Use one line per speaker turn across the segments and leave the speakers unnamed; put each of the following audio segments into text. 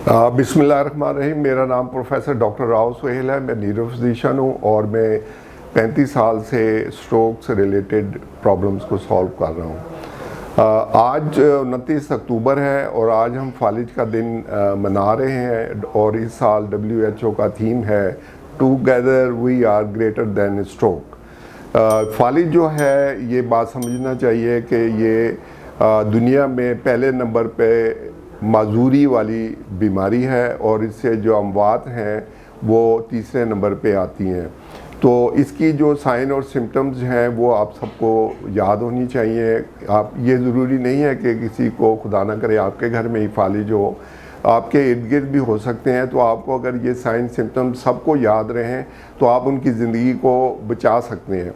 बिस्मिल्लाहिर्रहमानिर्रहीम। मेरा नाम प्रोफेसर डॉक्टर राव सुहेल है। मैं न्यूरो फिजिशियन हूँ और मैं 35 साल से स्ट्रोक से रिलेटेड प्रॉब्लम्स को सॉल्व कर रहा हूँ। आज 29 अक्टूबर है और आज हम फालिज का दिन मना रहे हैं और इस साल WHO का थीम है together we are greater than stroke. फालिज जो है, ये बात समझना चाहिए कि ये दुनिया में पहले नंबर पे माजूरी वाली बीमारी है और इससे जो अमवात हैं वो तीसरे नंबर पे आती हैं। तो इसकी जो साइन और सिम्टम्स हैं वो आप सबको याद होनी चाहिए। आप ये ज़रूरी नहीं है कि किसी को खुदा ना करे आपके घर में ही फालिज हो, आपके इर्द गिर्द भी हो सकते हैं। तो आपको अगर ये साइन सिम्टम्स सबको याद रहें तो आप उनकी ज़िंदगी को बचा सकते हैं।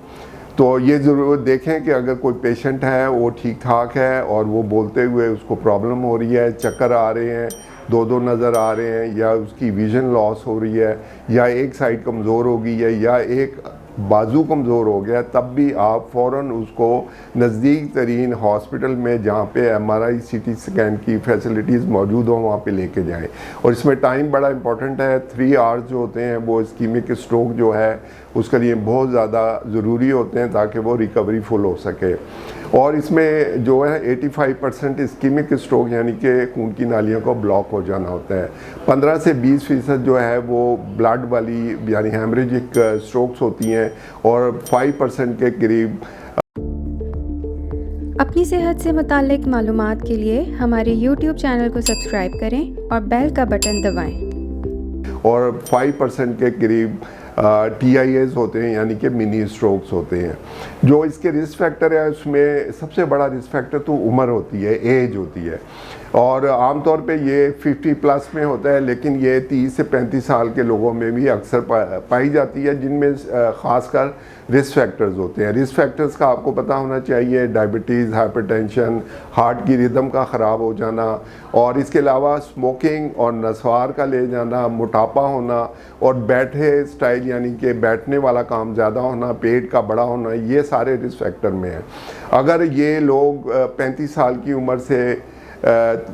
तो ये ज़रूर देखें कि अगर कोई पेशेंट है वो ठीक ठाक है और वो बोलते हुए उसको प्रॉब्लम हो रही है, चक्कर आ रहे हैं, दो नज़र आ रहे हैं, या उसकी विज़न लॉस हो रही है, या एक साइड कमज़ोर हो गई है, या एक बाजू कमज़ोर हो गया, तब भी आप फ़ौरन उसको नज़दीक तरीन हॉस्पिटल में जहाँ पे MRI CT स्कैन की फैसिलिटीज़ मौजूद हो वहाँ पे लेके जाएं। और इसमें टाइम बड़ा इंपॉर्टेंट है। 3 आवर्स जो होते हैं वो इस्कीमिक स्ट्रोक जो है उसके लिए बहुत ज़्यादा ज़रूरी होते हैं ताकि वो रिकवरी फुल हो सके। और इसमें जो है 85% इस्कीमिक स्ट्रोक यानी कि खून की नालियों को ब्लॉक हो जाना होता है। 15 से 20% जो है वो ब्लड वाली यानी हेमरेजिक स्ट्रोक्स होती हैं और 5% के करीब।
अपनी सेहत से मुताल्लिक मालूमात के लिए हमारे YouTube चैनल को सब्सक्राइब करें और बेल का बटन दबाएं।
और 5% के करीब TIAs होते हैं यानी कि मिनी स्ट्रोक्स होते हैं। जो इसके रिस्क फैक्टर है उसमें सबसे बड़ा रिस्क फैक्टर तो उम्र होती है, एज होती है। और आमतौर पे ये 50 प्लस में होता है, लेकिन ये 30 से 35 साल के लोगों में भी अक्सर पाई जाती है, जिनमें ख़ासकर रिस्क फैक्टर्स होते हैं। रिस्क फैक्टर्स का आपको पता होना चाहिए, डायबिटीज़, हाइपरटेंशन, हार्ट की रिदम का ख़राब हो जाना, और इसके अलावा स्मोकिंग और नस्वार का ले जाना, मोटापा होना और बैठे स्टाइल यानी कि बैठने वाला काम ज़्यादा होना, पेट का बड़ा होना, ये सारे रिस्क फैक्टर में हैं। अगर ये लोग 35 साल की उम्र से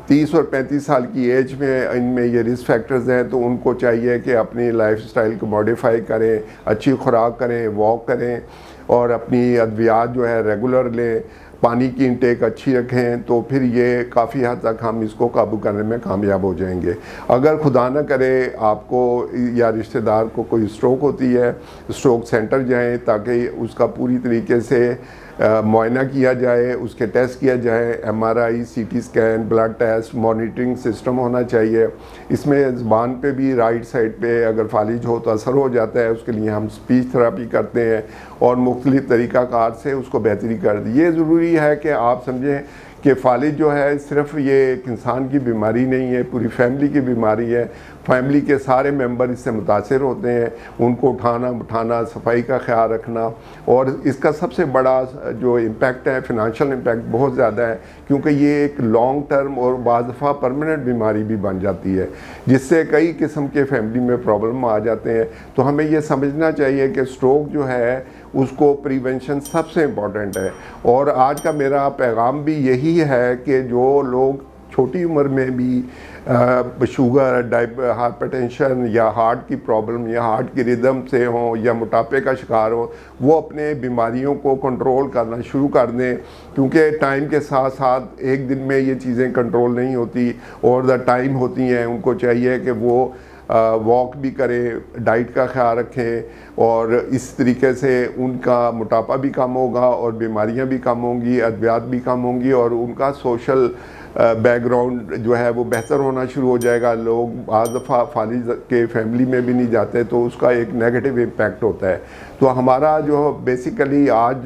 30 और 35 साल की एज में इनमें ये रिस्क फैक्टर्स हैं तो उनको चाहिए कि अपनी लाइफस्टाइल को मॉडिफाई करें, अच्छी खुराक करें, वॉक करें और अपनी अद्वियात जो है रेगुलर लें, पानी की इंटेक अच्छी रखें। तो फिर ये काफ़ी हद तक हम इसको काबू करने में कामयाब हो जाएंगे। अगर खुदा न करे आपको या रिश्तेदार को कोई स्ट्रोक होती है, स्ट्रोक सेंटर जाएं ताकि उसका पूरी तरीके से मुआयना किया जाए, उसके टेस्ट किया जाए, MRI CT scan, blood test, monitoring system होना चाहिए। इसमें ज़बान पे भी राइट साइड पे अगर फालिज हो तो असर हो जाता है, उसके लिए हम स्पीच थेरेपी करते हैं और मुख्तलिफ़ तरीक़ाकार से उसको बेहतरी कर दी। ये ज़रूरी है कि आप समझें कि फालिज जो है सिर्फ ये एक इंसान की बीमारी नहीं है, पूरी फैमिली की बीमारी है। फैमिली के सारे मेंबर इससे मुतासिर होते हैं, उनको उठाना उठाना, सफाई का ख्याल रखना। और इसका सबसे बड़ा जो इम्पैक्ट है, फिनंशियल इम्पैक्ट बहुत ज़्यादा है, क्योंकि ये एक लॉन्ग टर्म और बाज़ दफ़ा परमानेंट बीमारी भी बन जाती है, जिससे कई किस्म के फैमिली में प्रॉब्लम आ जाते हैं। तो हमें ये समझना चाहिए कि स्ट्रोक जो है उसको प्रिवेंशन सबसे इम्पॉर्टेंट है। और आज का मेरा पैगाम भी यही है कि जो लोग छोटी उम्र में भी शुगर, हाइपरटेंशन या हार्ट की प्रॉब्लम या हार्ट की रिदम से हों या मोटापे का शिकार हो, वो अपने बीमारियों को कंट्रोल करना शुरू कर दें, क्योंकि टाइम के साथ साथ एक दिन में ये चीज़ें कंट्रोल नहीं होती और द टाइम होती हैं। उनको चाहिए कि वो वॉक भी करें, डाइट का ख्याल रखें और इस तरीके से उनका मोटापा भी कम होगा और बीमारियां भी कम होंगी, अद्वियात भी कम होंगी और उनका सोशल बैकग्राउंड जो है वो बेहतर होना शुरू हो जाएगा। लोग बाज़ दफ़ा फालिज के फैमिली में भी नहीं जाते तो उसका एक नेगेटिव इम्पैक्ट होता है। तो हमारा जो बेसिकली आज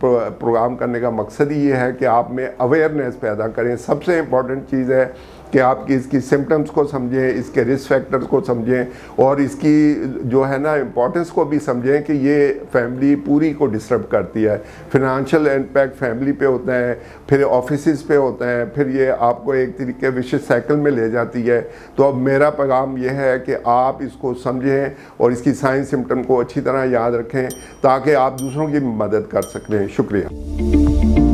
प्रोग्राम करने का मकसद ही ये है कि आप में अवेयरनेस पैदा करें। सबसे इम्पॉर्टेंट चीज़ है कि आप इसकी सिम्टम्स को समझें, इसके रिस्क फैक्टर्स को समझें और इसकी जो है ना इम्पोर्टेंस को भी समझें कि ये फैमिली पूरी को डिस्टर्ब करती है। फिनंशियल इम्पैक्ट फैमिली पे होता है, फिर ऑफिसेज पे होता है, फिर ये आपको एक तरीके विशियस साइकिल में ले जाती है। तो अब मेरा पैगाम ये है कि आप इसको समझें और इसकी साइन सिम्टम को अच्छी तरह याद रखें ताकि आप दूसरों की मदद कर सकें। शुक्रिया।